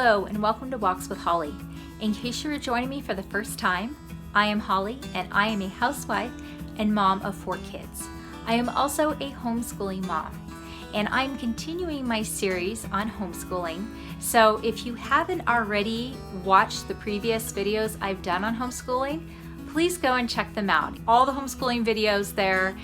Hello and welcome to Walks with Holly. In case you are joining me for the first time, I am Holly and I am a housewife and mom of 4 kids. I am also a homeschooling mom and I'm continuing my series on homeschooling. So if you haven't already watched the previous videos I've done on homeschooling, please go and check them out. All the homeschooling videos there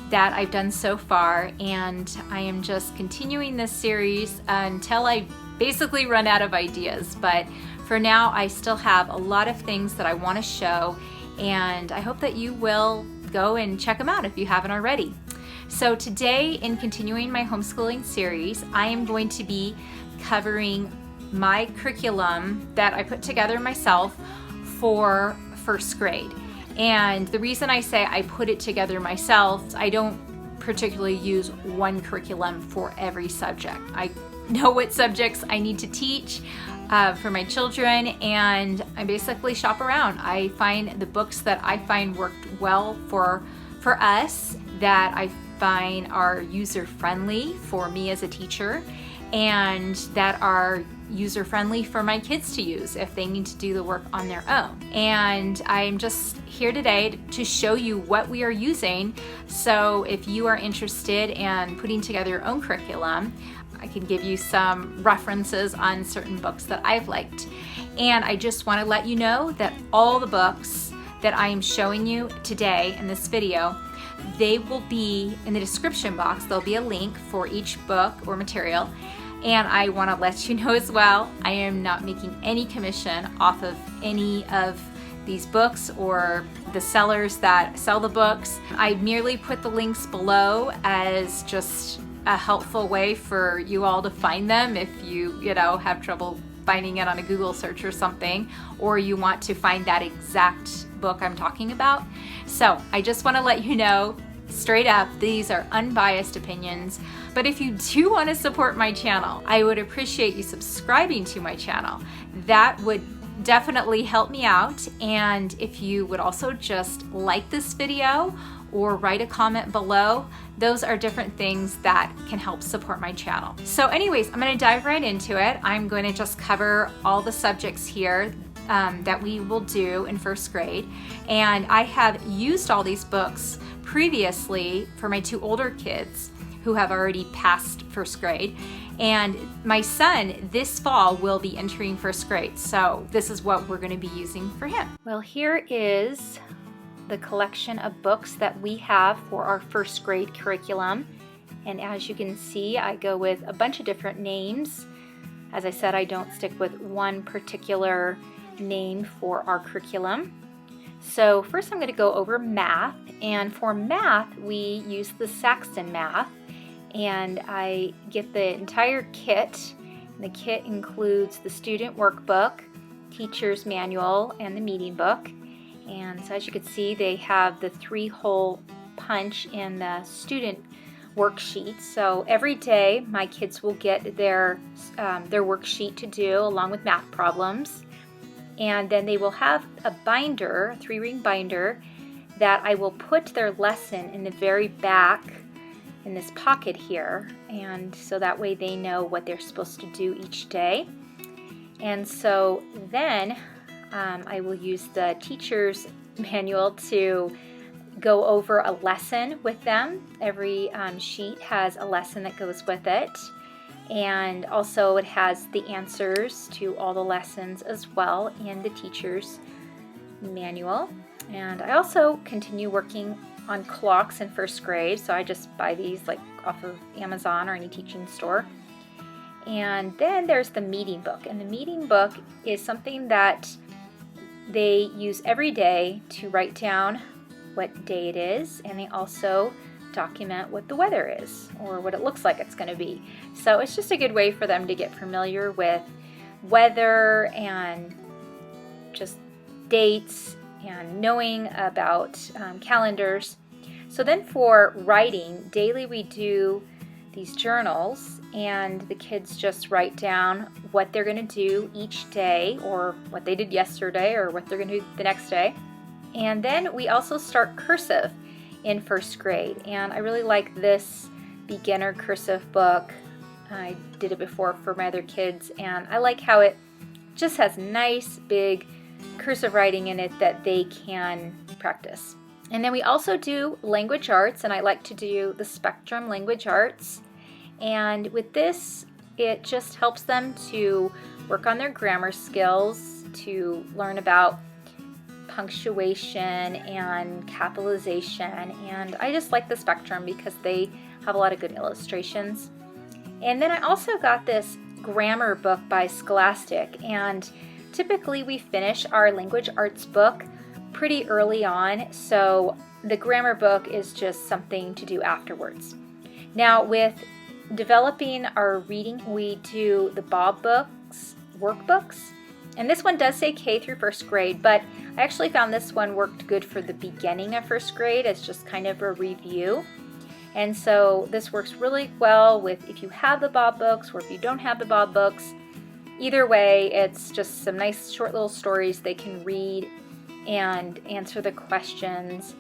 that I've done so far, and I am just continuing this series until I basically run out of ideas. But for now, I still have a lot of things that I want to show, and I hope that you will go and check them out if you haven't already. So today, in continuing my homeschooling series, I am going to be covering my curriculum that I put together myself for first grade. And the reason I say I put it together myself, I don't particularly use one curriculum for every subject. I know what subjects I need to teach for my children, and I basically shop around. I find the books that I find worked well for us, that I find are user-friendly for me as a teacher, and that are user-friendly for my kids to use if they need to do the work on their own. And I'm just here today to show you what we are using. So if you are interested in putting together your own curriculum, I can give you some references on certain books that I've liked. And I just want to let you know that all the books that I am showing you today in this video, they will be in the description box. There'll be a link for each book or material. And I want to let you know as well, I am not making any commission off of any of these books or the sellers that sell the books. I merely put the links below as just a helpful way for you all to find them if you have trouble finding it on a Google search or something, or you want to find that exact book I'm talking about. So I just want to let you know straight up, these are unbiased opinions. But if you do want to support my channel, I would appreciate you subscribing to my channel. That would definitely help me out. And if you would also just like this video or write a comment below, those are different things that can help support my channel. So anyways, I'm going to dive right into it. I'm going to just cover all the subjects here that we will do in first grade. And I have used all these books previously for my 2 older kids who have already passed first grade. And my son this fall will be entering first grade. So this is what we're going to be using for him. Well, here is the collection of books that we have for our first grade curriculum. And as you can see, I go with a bunch of different names. As I said, I don't stick with one particular name for our curriculum. So first I'm going to go over math, and for math we use the Saxon math, and I get the entire kit. The kit includes the student workbook, teacher's manual, and the meeting book. And so as you can see, they have the 3-hole punch in the student worksheet. So every day my kids will get their worksheet to do along with math problems. And then they will have a binder, a 3-ring binder, that I will put their lesson in the very back in this pocket here. And so that way they know what they're supposed to do each day. And so then I will use the teacher's manual to go over a lesson with them. Every sheet has a lesson that goes with it. And also it has the answers to all the lessons as well in the teacher's manual. And I also continue working on clocks in first grade, so I just buy these like off of Amazon or any teaching store. And then there's the meeting book, and the meeting book is something that they use every day to write down what day it is, and they also document what the weather is or what it looks like it's going to be. So it's just a good way for them to get familiar with weather and just dates and knowing about calendars. So then for writing, daily we do these journals, and the kids just write down what they're going to do each day, or what they did yesterday, or what they're going to do the next day. And then we also start cursive in first grade, and I really like this beginner cursive book I did it before for my other kids, and I like how it just has nice big cursive writing in it that they can practice. And then we also do language arts, and I like to do the Spectrum language arts. And with this, it just helps them to work on their grammar skills, to learn about punctuation and capitalization. And I just like the Spectrum because they have a lot of good illustrations. And then I also got this grammar book by Scholastic, and typically we finish our language arts book pretty early on, so the grammar book is just something to do afterwards. Now with developing our reading, we do the Bob books, workbooks, and this one does say K through first grade, but I actually found this one worked good for the beginning of first grade as just kind of a review. And so this works really well with if you have the Bob books or if you don't have the Bob books. Either way, it's just some nice short little stories they can read and answer the questions.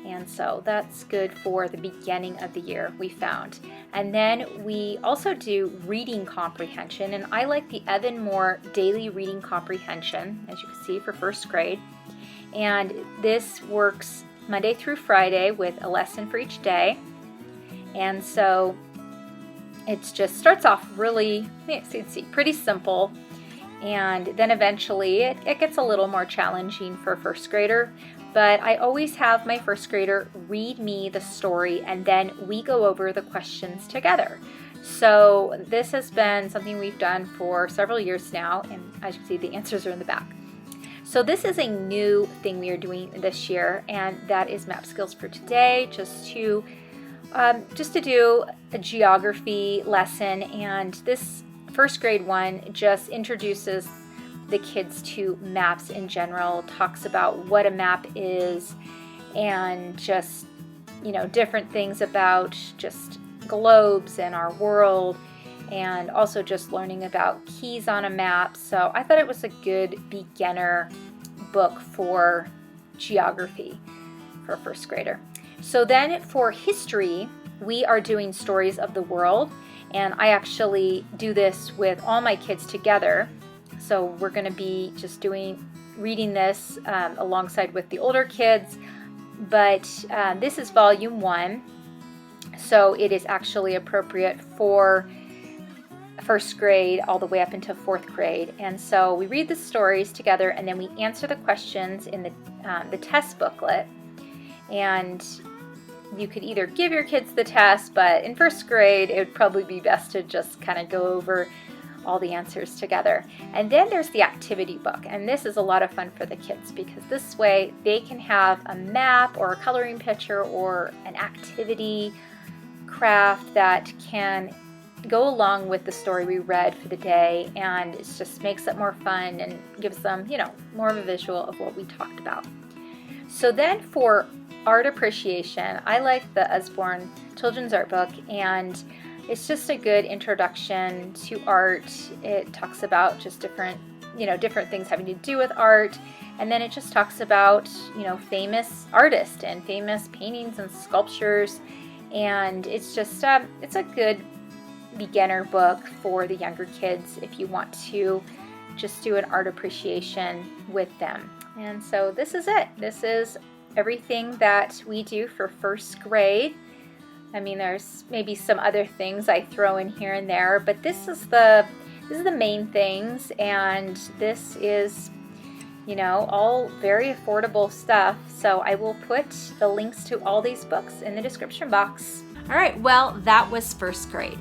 And so that's good for the beginning of the year, we found. And then we also do reading comprehension, and I like the Evan Moore Daily Reading Comprehension, as you can see, for first grade. And this works Monday through Friday with a lesson for each day. And so it just starts off really, pretty simple, and then eventually it gets a little more challenging for a first grader. But I always have my first grader read me the story, and then we go over the questions together. So this has been something we've done for several years now, and as you can see, the answers are in the back. So this is a new thing we are doing this year, and that is Map Skills for Today, just to do a geography lesson. And this first grade one just introduces the kids to maps in general, talks about what a map is, and just, different things about just globes and our world, and also just learning about keys on a map. So I thought it was a good beginner book for geography for a first grader. So then for history, we are doing Stories of the World, and I actually do this with all my kids together. So we're going to be just reading this alongside with the older kids, but this is volume 1, so it is actually appropriate for first grade all the way up into 4th grade. And so we read the stories together, and then we answer the questions in the test booklet. And you could either give your kids the test, but in first grade it would probably be best to just kind of go over all the answers together. And then there's the activity book, and this is a lot of fun for the kids because this way they can have a map or a coloring picture or an activity craft that can go along with the story we read for the day, and it just makes it more fun and gives them, more of a visual of what we talked about. So then for art appreciation, I like the Usborne Children's Art Book, and it's just a good introduction to art. It talks about just different things having to do with art, and then it just talks about, famous artists and famous paintings and sculptures, and it's just it's a good beginner book for the younger kids if you want to just do an art appreciation with them. And so this is it. This is everything that we do for first grade. I mean, there's maybe some other things I throw in here and there, but this is the main things, and this is, all very affordable stuff. So I will put the links to all these books in the description box. All right, well, that was first grade.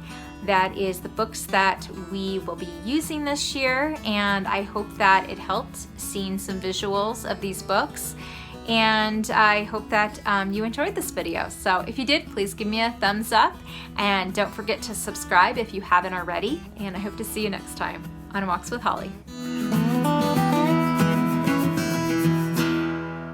That is the books that we will be using this year, and I hope that it helped seeing some visuals of these books. And I hope that you enjoyed this video. So if you did, please give me a thumbs up, and don't forget to subscribe if you haven't already. And I hope to see you next time on Walks with Holly.